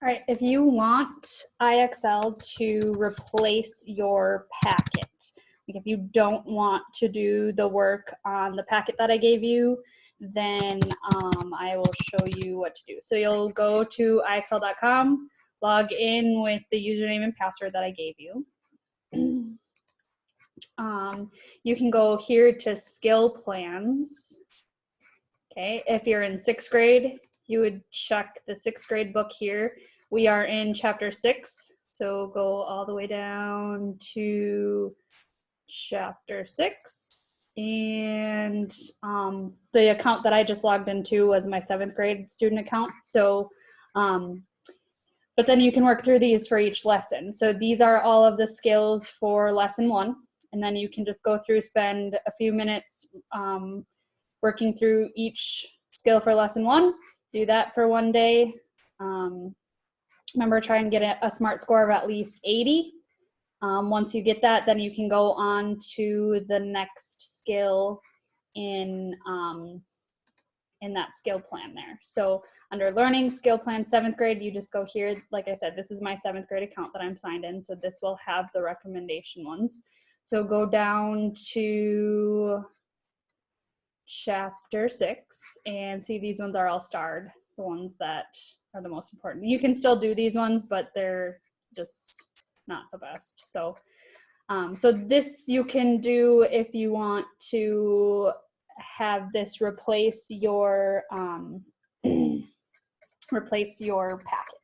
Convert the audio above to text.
All right, if you want IXL to replace your packet, like if you don't want to do the work on the packet that I gave you, then I will show you what to do. So you'll go to IXL.com, log in with the username and password that I gave you. You can go here to skill plans. Okay, if you're in 6th grade, you would check the 6th grade book here. We are in chapter 6, so go all the way down to chapter 6. And the account that I just logged into was my 7th grade student account. So, but then you can work through these for each lesson. So these are all of the skills for lesson 1. And then you can just go through, spend a few minutes working through each skill for lesson 1. Do that for one day. Remember, try and get a SMART score of at least 80. Once you get that, then you can go on to the next skill in that skill plan there. So under learning skill plan 7th grade, you just go here. Like I said, this is my 7th grade account that I'm signed in, so this will have the recommendation ones. So go down to chapter 6 and see these ones are all starred, the ones that are the most important. You can still do these ones, but they're just not the best. So so this you can do if you want to have this replace your packet.